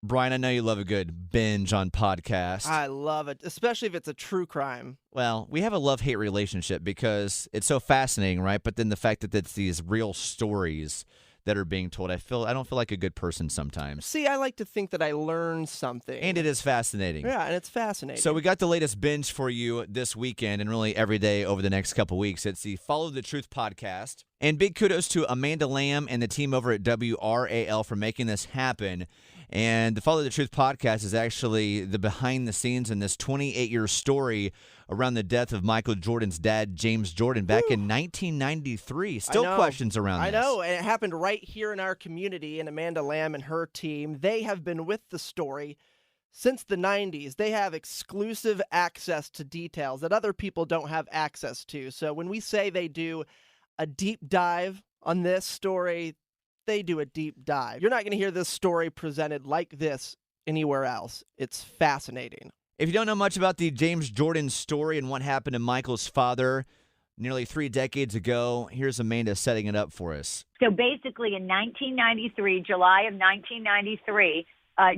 Brian, I know you love a good binge on podcast. I love it, especially if it's a true crime. Well, we have a love-hate relationship because it's so fascinating, right? But then the fact that it's these real stories that are being told, I don't feel like a good person sometimes. See, I like to think that I learned something. And it is fascinating. Yeah, and it's fascinating. So we got the latest binge for you this weekend and really every day over the next couple weeks. It's the Follow the Truth podcast. And big kudos to Amanda Lamb and the team over at WRAL for making this happen. And the Follow the Truth podcast is actually the behind the scenes in this 28-year story around the death of Michael Jordan's dad, James Jordan, back in 1993. Still questions around this. I know, and it happened right here in our community, and Amanda Lamb and her team, they have been with the story since the 90s. They have exclusive access to details that other people don't have access to. So when we say they do a deep dive on this story, they do a deep dive. You're not going to hear this story presented like this anywhere else. It's fascinating. If you don't know much about the James Jordan story and what happened to Michael's father nearly 3 decades ago, here's Amanda setting it up for us. So basically in 1993, July of 1993,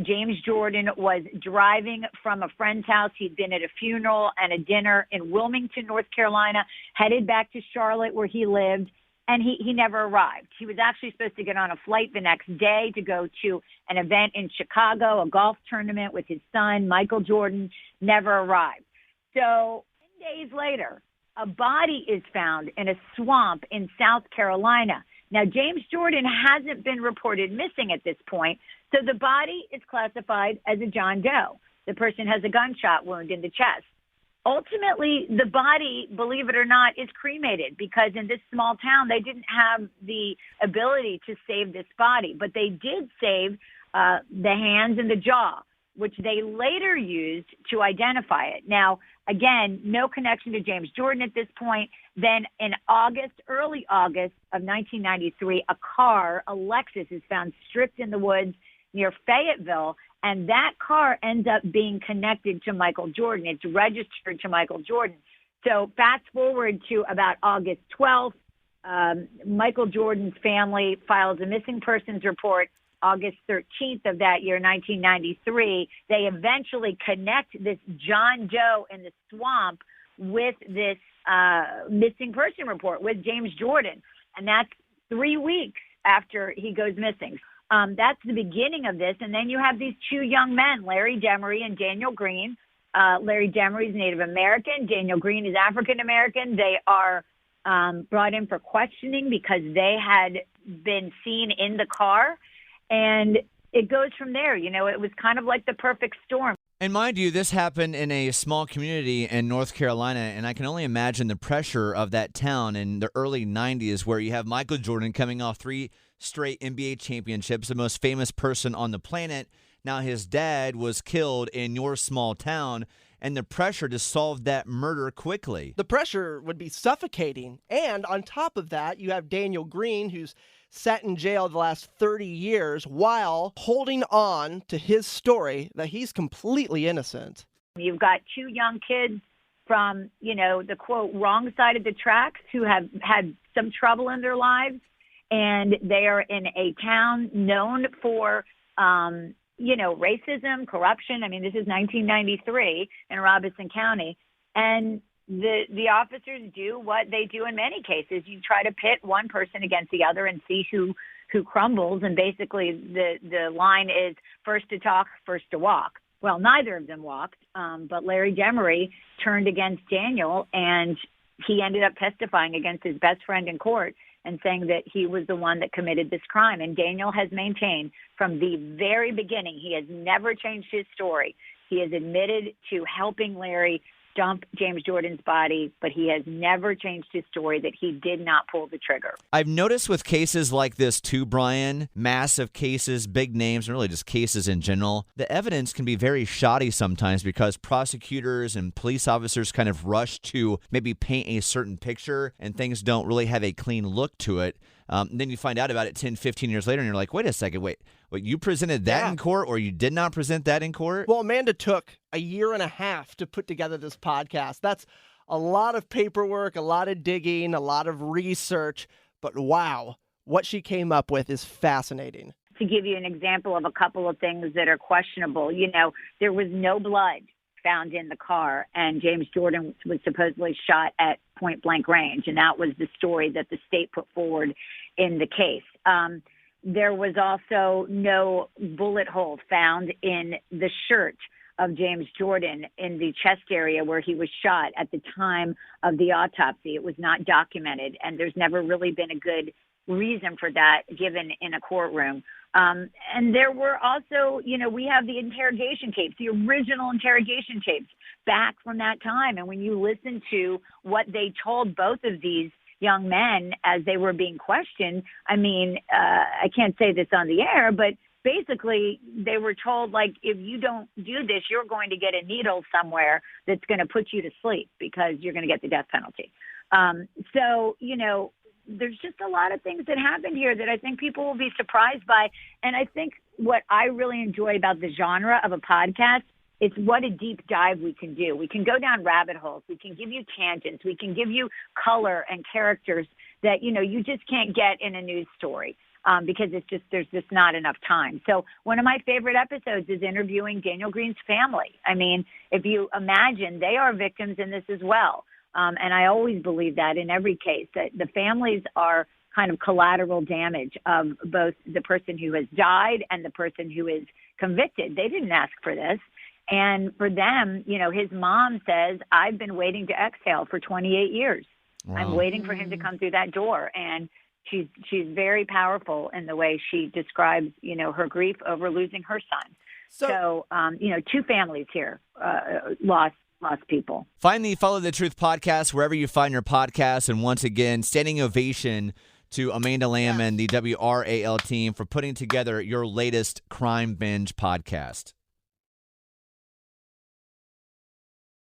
James Jordan was driving from a friend's house. He'd been at a funeral and a dinner in Wilmington, North Carolina, headed back to Charlotte where he lived. And he never arrived. He was actually supposed to get on a flight the next day to go to an event in Chicago, a golf tournament with his son, Michael Jordan, never arrived. So 10 days later, a body is found in a swamp in South Carolina. Now, James Jordan hasn't been reported missing at this point, so the body is classified as a John Doe. The person has a gunshot wound in the chest. Ultimately, the body, believe it or not, is cremated because in this small town, they didn't have the ability to save this body. But they did save the hands and the jaw, which they later used to identify it. Now, again, no connection to James Jordan at this point. Then in August, early August of 1993, a car, a Lexus, is found stripped in the woods near Fayetteville. And that car ends up being connected to Michael Jordan. It's registered to Michael Jordan. So fast forward to about August 12th, Michael Jordan's family files a missing persons report. August 13th of that year, 1993, they eventually connect this John Doe in the swamp with this missing person report with James Jordan. And that's 3 weeks after he goes missing. That's the beginning of this. And then you have these two young men, Larry Demery and Daniel Greene. Larry Demery is Native American. Daniel Greene is African American. They are brought in for questioning because they had been seen in the car. And it goes from there. You know, it was kind of like the perfect storm. And mind you, this happened in a small community in North Carolina, and I can only imagine the pressure of that town in the early 90s where you have Michael Jordan coming off 3 straight NBA championships, the most famous person on the planet. Now his dad was killed in your small town, and the pressure to solve that murder quickly. The pressure would be suffocating. And on top of that, you have Daniel Greene, who's sat in jail the last 30 years while holding on to his story that he's completely innocent. You've got 2 young kids from, you know, the, quote, wrong side of the tracks who have had some trouble in their lives. And they are in a town known for, you know, racism, corruption. I mean, this is 1993 in Robeson County. And the officers do what they do in many cases. You try to pit one person against the other and see who crumbles. And basically the line is first to talk, first to walk. Well, neither of them walked, but Larry Demery turned against Daniel, and he ended up testifying against his best friend in court and saying that he was the one that committed this crime. And Daniel has maintained from the very beginning, he has never changed his story. He has admitted to helping Larry dump James Jordan's body, but he has never changed his story that he did not pull the trigger. I've noticed with cases like this too, Brian, massive cases, big names, and really just cases in general, the evidence can be very shoddy sometimes because prosecutors and police officers kind of rush to maybe paint a certain picture and things don't really have a clean look to it. Then you find out about it 10, 15 years later, and you're like, wait a second, wait, you presented that in court or you did not present that in court? Well, Amanda took a year and a half to put together this podcast. That's a lot of paperwork, a lot of digging, a lot of research. But wow, what she came up with is fascinating. to give you an example of a couple of things that are questionable, there was no blood found in the car, and James Jordan was supposedly shot at point blank range, and that was the story that the state put forward in the case. There was also no bullet hole found in the shirt of James Jordan in the chest area where he was shot at the time of the autopsy. It was not documented, and there's never really been a good reason for that given in a courtroom. And there were also, we have the interrogation tapes, the original interrogation tapes back from that time. And when you listen to what they told both of these young men as they were being questioned, I can't say this on the air, but basically they were told, like, if you don't do this, you're going to get a needle somewhere that's going to put you to sleep because you're going to get the death penalty. There's just a lot of things that happened here that I think people will be surprised by. And I think what I really enjoy about the genre of a podcast, it's what a deep dive we can do. We can go down rabbit holes. We can give you tangents. We can give you color and characters that, you just can't get in a news story because there's just not enough time. So one of my favorite episodes is interviewing Daniel Greene's family. If you imagine, they are victims in this as well. And I always believe that in every case, that the families are kind of collateral damage of both the person who has died and the person who is convicted. They didn't ask for this. And for them, his mom says, I've been waiting to exhale for 28 years. Wow. I'm waiting for him to come through that door. And she's very powerful in the way she describes, her grief over losing her son. So two families here lost people. Find the Follow the Truth podcast wherever you find your podcasts. And once again, standing ovation to Amanda Lamb and the WRAL team for putting together your latest Crime Binge podcast.